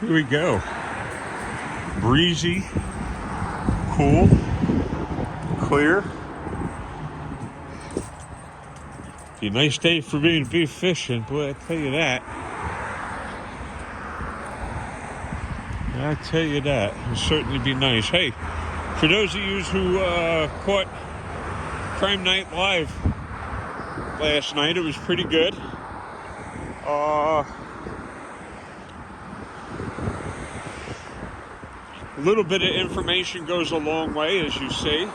Here we go. Breezy, cool, clear. Be a nice day for me to be fishing, boy, I tell you that. I tell you that. It'll certainly be nice. Hey, for those of you who caught Crime Night Live last night, it was pretty good. A little bit of information goes a long way, as you see.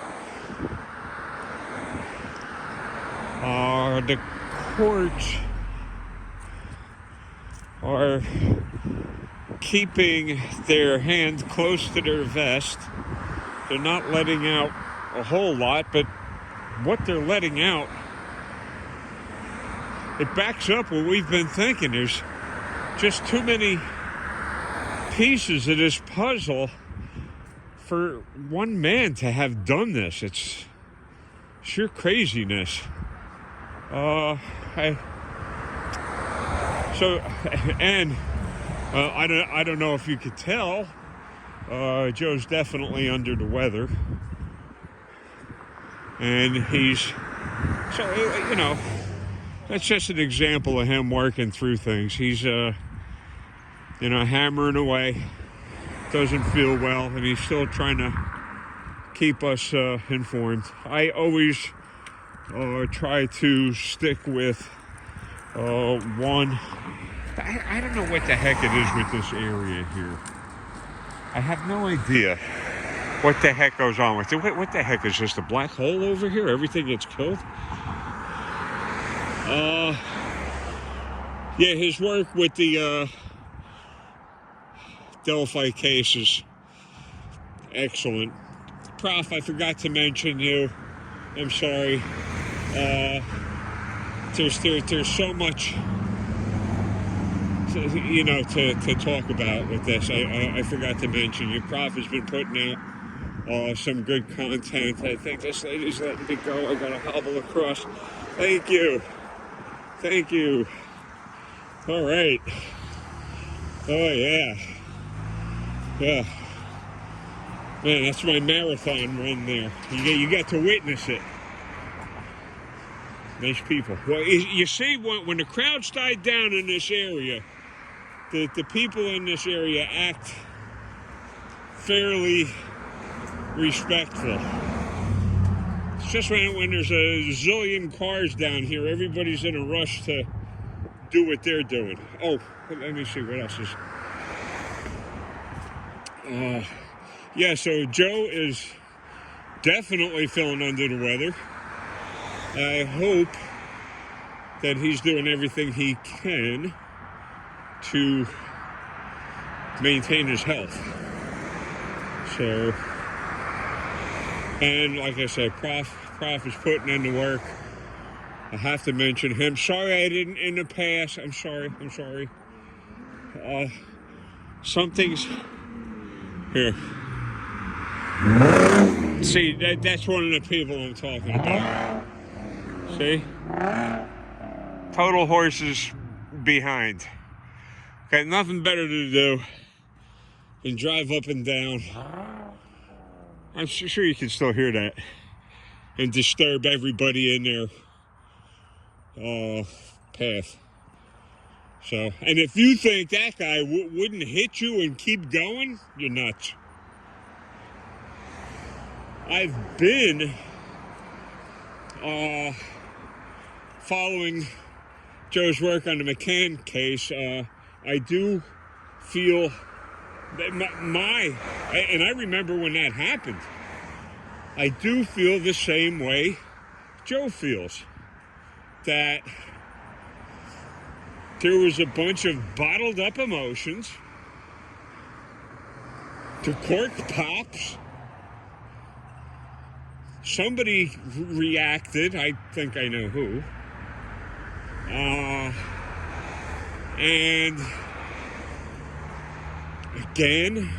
The courts are keeping their hand close to their vest. They're not letting out a whole lot, but what they're letting out, it backs up what we've been thinking. There's just too many pieces of this puzzle for one man to have done this. It's sheer craziness. I don't know if you could tell, Joe's definitely under the weather, and that's just an example of him working through things. He's hammering away, doesn't feel well, and he's still trying to keep us informed. I always try to stick with one. I don't know what the heck it is with this area here. I have no idea what the heck goes on with it. What the heck is this, a black hole over here? Everything gets killed? Yeah, his work with the Delphi case is excellent. Prof, I forgot to mention you. I'm sorry. There's so much to talk about with this. I forgot to mention you. Prof has been putting out some good content. I think this lady's letting me go. I gotta hobble across. Thank you. All right. Oh yeah. Man, that's my marathon run there. You got to witness it. Nice people. Well, you see, when the crowds died down in this area, the people in this area act fairly respectful. It's just when there's a zillion cars down here, everybody's in a rush to do what they're doing. Oh, let me see what else is. Yeah, so Joe is definitely feeling under the weather. I hope that he's doing everything he can to maintain his health. So, and like I said, Prof is putting in the work. I have to mention him. Sorry I didn't in the past. I'm sorry. Something's here. See, that's one of the people I'm talking about. See? Total horses behind. Got nothing better to do than drive up and down. I'm sure you can still hear that. And disturb everybody in their path. So, and if you think that guy wouldn't hit you and keep going, you're nuts. I've been following Joe's work on the McCann case. I do feel that and I remember when that happened, I do feel the same way Joe feels. That there was a bunch of bottled up emotions, the cork pops, somebody reacted, I think I know who, and again,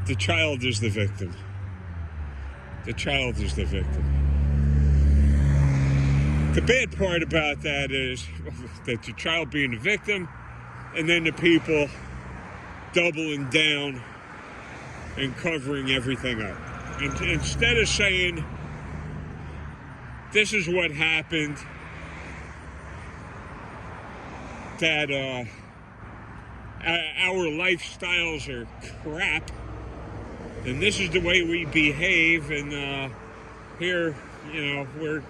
the child is the victim. The bad part about that is that the child being the victim, and then the people doubling down and covering everything up. And instead of saying, this is what happened, that our lifestyles are crap, and this is the way we behave, and here, we're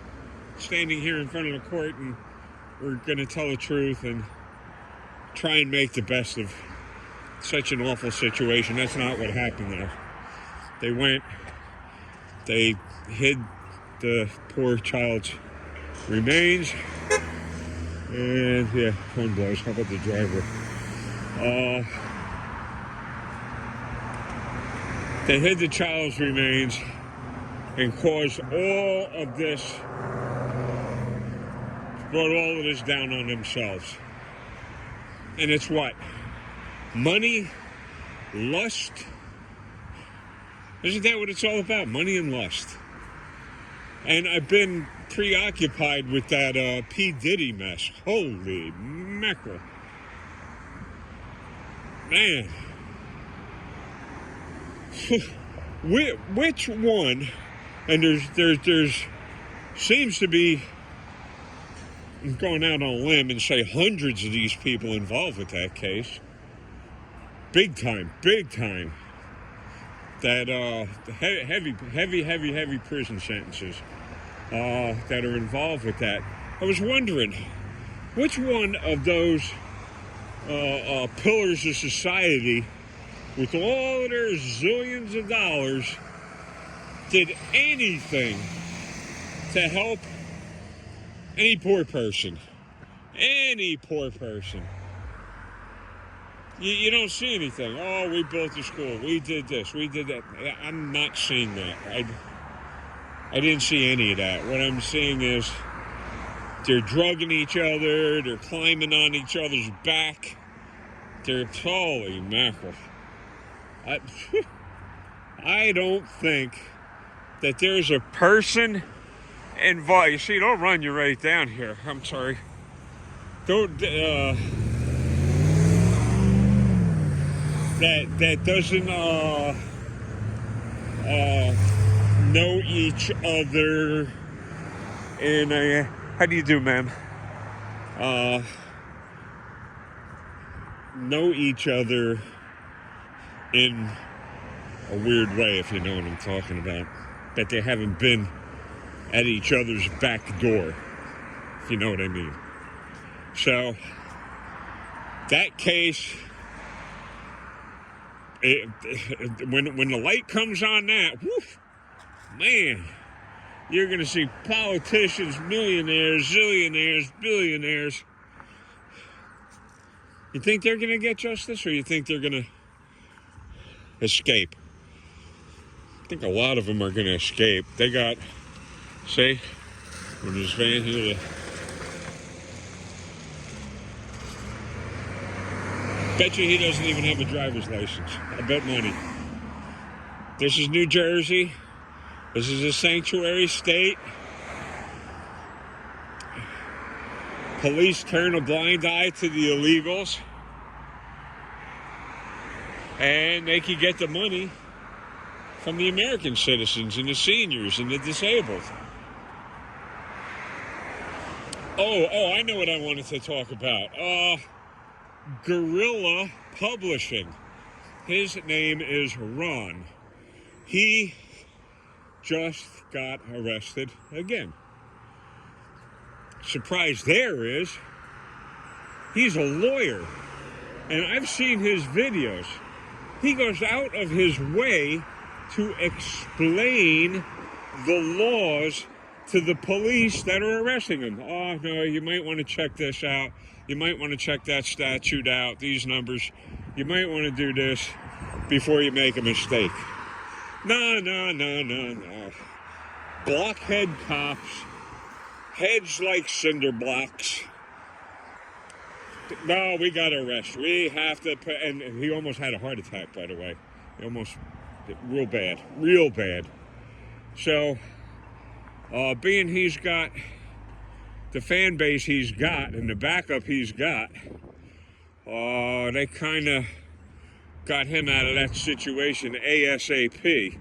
standing here in front of the court, and we're going to tell the truth and try and make the best of such an awful situation. That's not what happened there. They hid the poor child's remains, and yeah, horn blows. How about the driver? They hid the child's remains and caused all of this, brought all of this down on themselves. And it's what? Money, lust. Isn't that what it's all about? Money and lust. And I've been preoccupied with that P. Diddy mess. Holy mackerel. Man. Which one? And there's seems to be, I'm going out on a limb and say hundreds of these people involved with that case. Big time. That heavy prison sentences that are involved with that. I was wondering, which one of those pillars of society, with all of their zillions of dollars, did anything to help any poor person? Any poor person. You don't see anything. Oh, we built a school. We did this. We did that. I'm not seeing that. I didn't see any of that. What I'm seeing is they're drugging each other. They're climbing on each other's back. They're, holy mackerel. I don't think that there's a person involved. You see, don't run you right down here. I'm sorry. Don't, that doesn't, know each other in a, how do you do, ma'am? Know each other in a weird way, if you know what I'm talking about. That they haven't been at each other's back door, if you know what I mean. So, that case, when the light comes on that, woof, man, you're going to see politicians, millionaires, zillionaires, billionaires. You think they're going to get justice, or you think they're going to escape? I think a lot of them are going to escape. They got, see, when this van here, bet you he doesn't even have a driver's license. I bet money. This is New Jersey. This is a sanctuary state. Police turn a blind eye to the illegals, and they can get the money from the American citizens and the seniors and the disabled. Oh, I know what I wanted to talk about. Guerrilla Publishing. His name is Ron. He just got arrested again. Surprise there is, he's a lawyer. And I've seen his videos. He goes out of his way to explain the laws to the police that are arresting him. Oh, no, you might want to check this out. You might want to check that statute out, these numbers. You might want to do this before you make a mistake. No. Blockhead cops, heads like cinder blocks. No, we got to arrest. We have to, and he almost had a heart attack, by the way. He almost, real bad. So, being he's got the fan base he's got and the backup he's got, they kind of got him out of that situation ASAP.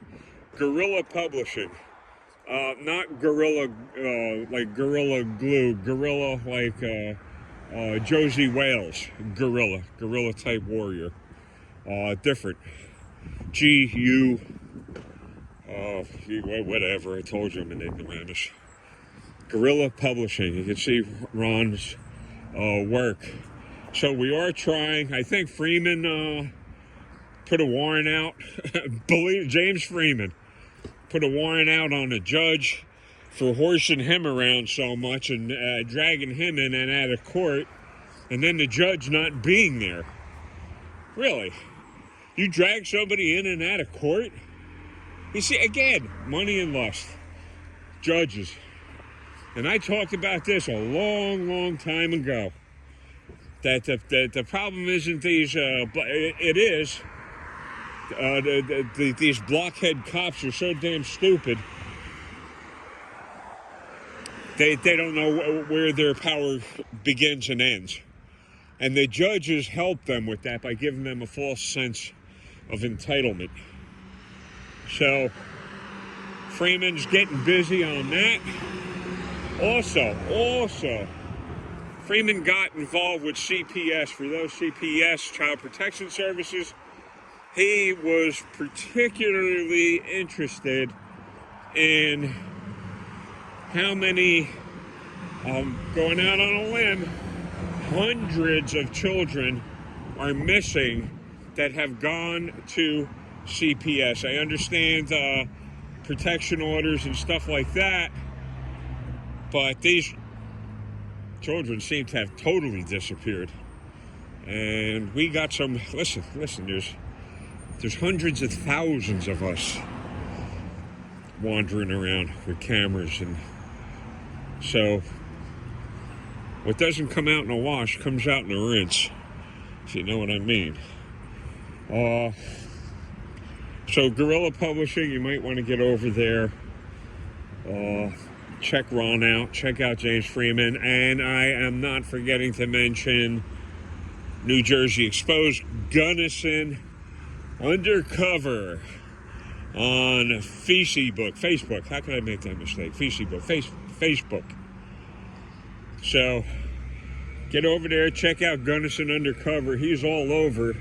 Guerrilla Publishing. Not gorilla like Gorilla Glue. Gorilla like Josie Wales. Gorilla type warrior. Different. G-U... whatever, I told you I'm an ignoramus. Guerrilla Publishing. You can see Ron's work. So we are trying. I think Freeman put a warrant out. James Freeman put a warrant out on a judge for horsing him around so much and dragging him in and out of court, and then the judge not being there. Really? You drag somebody in and out of court? You see, again, money and lust. Judges. And I talked about this a long time ago. That the problem isn't these, it is, these blockhead cops are so damn stupid. They don't know where their power begins and ends. And the judges help them with that by giving them a false sense of entitlement. So, Freeman's getting busy on that. Also, Freeman got involved with CPS. For those CPS, Child Protection Services, he was particularly interested in how many, going out on a limb, hundreds of children are missing that have gone to CPS. I understand protection orders and stuff like that, but these children seem to have totally disappeared. And we got some, listen, there's hundreds of thousands of us wandering around with cameras, and so what doesn't come out in a wash comes out in a rinse, if you know what I mean. So Guerrilla Publishing, you might want to get over there. Check Ron out. Check out James Freeman. And I am not forgetting to mention New Jersey Exposed, Gunnison Undercover on Facebook. How could I make that mistake? Facebook. So get over there. Check out Gunnison Undercover. He's all over.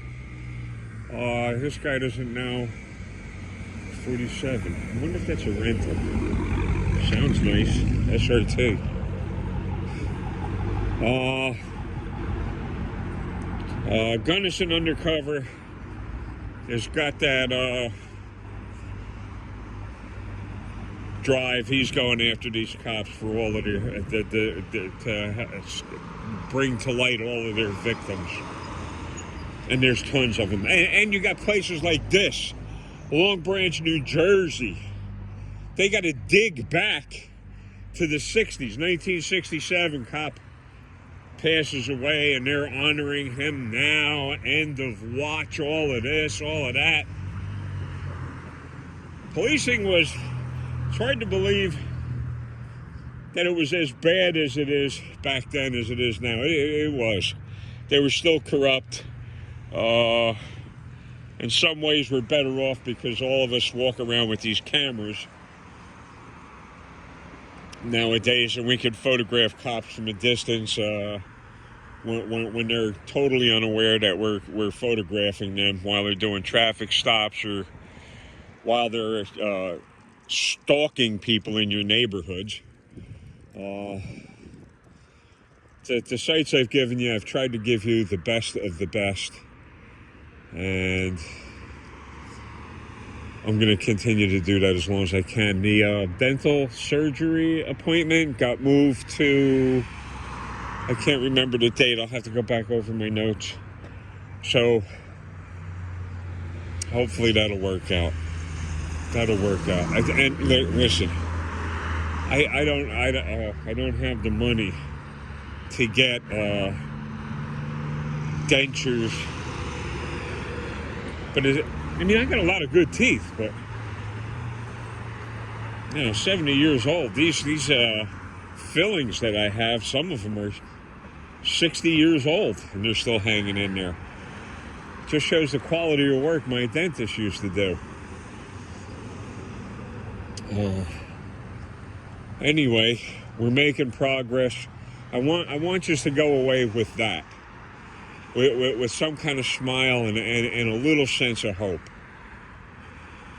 This guy doesn't know. 47. I wonder if that's a rental. Sounds nice. SRT. Gunnison Undercover has got that drive. He's going after these cops for all of their to bring to light all of their victims. And there's tons of them. And you got places like this. Long Branch, New Jersey. They got to dig back to the 60s. 1967, cop passes away, and they're honoring him now. End of watch, all of this, all of that. Policing was, it's hard to believe that it was as bad as it is back then as it is now. It was. They were still corrupt. In some ways, we're better off because all of us walk around with these cameras nowadays, and we can photograph cops from a distance when they're totally unaware that we're photographing them while they're doing traffic stops or while they're stalking people in your neighborhoods. The sites I've given you, I've tried to give you the best of the best. And I'm going to continue to do that as long as I can. The dental surgery appointment got moved to, I can't remember the date. I'll have to go back over my notes. So hopefully that'll work out. And listen, I don't have the money to get dentures. But I got a lot of good teeth, but 70 years old. These fillings that I have, some of them are 60 years old, and they're still hanging in there. Just shows the quality of work my dentist used to do. Anyway, we're making progress. I want you to go away with that, with some kind of smile and a little sense of hope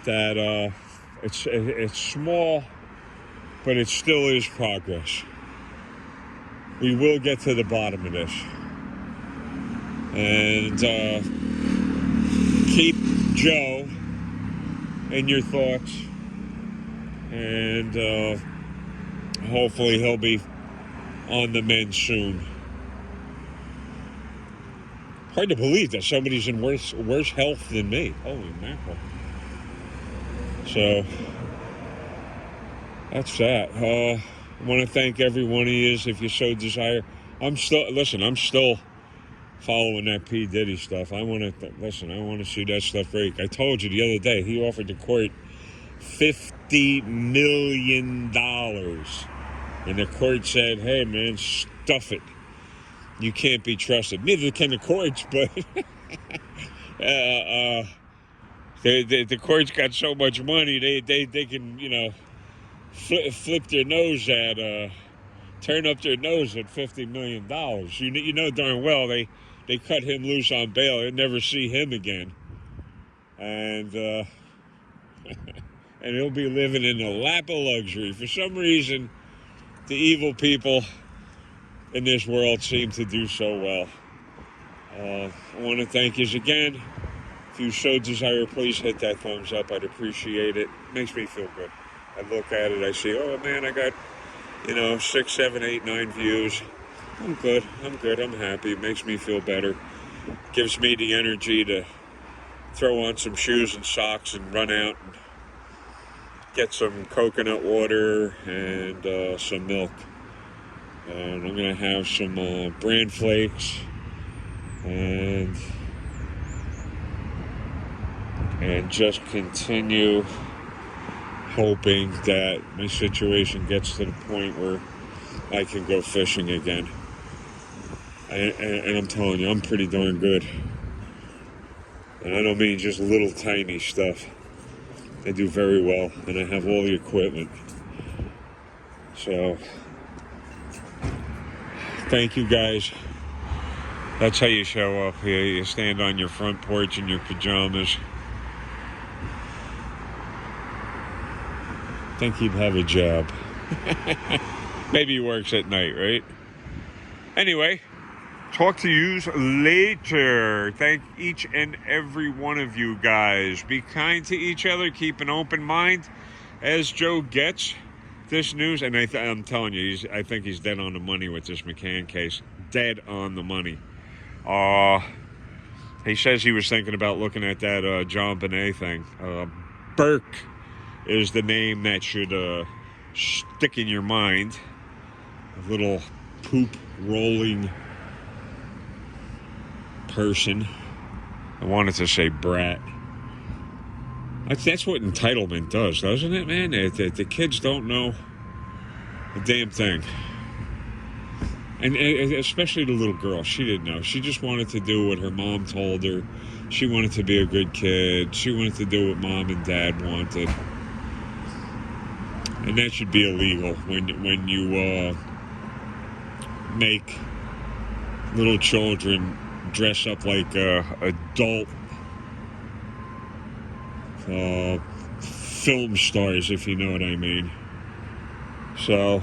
that it's small, but it still is progress. We will get to the bottom of this, and keep Joe in your thoughts, and hopefully he'll be on the mend soon. Hard to believe that somebody's in worse health than me. Holy mackerel. So that's that. I want to thank every one of you if you so desire. I'm still following that P. Diddy stuff. I want to see that stuff break. I told you the other day, he offered the court $50 million. And the court said, hey, man, stuff it. You can't be trusted. Neither can the courts, but the courts got so much money, they can, flip their nose at, turn up their nose at $50 million. You know darn well they cut him loose on bail and never see him again. And and he'll be living in the lap of luxury. For some reason, the evil people in this world seem to do so well. I want to thank you again. If you so desire, please hit that thumbs up. I'd appreciate it. Makes me feel good. I look at it, I see, oh man, I got, 6, 7, 8, 9 views. I'm good, I'm happy. It makes me feel better. Gives me the energy to throw on some shoes and socks and run out and get some coconut water and some milk. And I'm going to have some bran flakes and just continue hoping that my situation gets to the point where I can go fishing again. And I'm telling you, I'm pretty darn good. And I don't mean just little tiny stuff. I do very well, and I have all the equipment. So, thank you guys. That's how you show up here. You stand on your front porch in your pajamas. Think he'd have a job. Maybe he works at night, right? Anyway, talk to you later. Thank each and every one of you guys. Be kind to each other. Keep an open mind as Joe gets this news. And I'm telling you, I think he's dead on the money with this McCann case. Dead on the money. He says he was thinking about looking at that John Bonet thing. Burke is the name that should stick in your mind. A little poop rolling person. I wanted to say brat. That's what entitlement does, doesn't it, man? The kids don't know a damn thing. And especially the little girl. She didn't know. She just wanted to do what her mom told her. She wanted to be a good kid. She wanted to do what mom and dad wanted. And that should be illegal when you make little children dress up like adult film stars, if you know what I mean. So,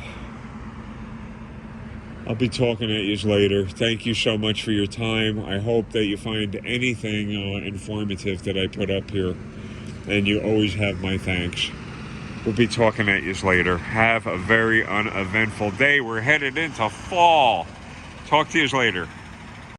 I'll be talking at you later. Thank you so much for your time. I hope that you find anything informative that I put up here. And you always have my thanks. We'll be talking at you later. Have a very uneventful day. We're headed into fall. Talk to you later.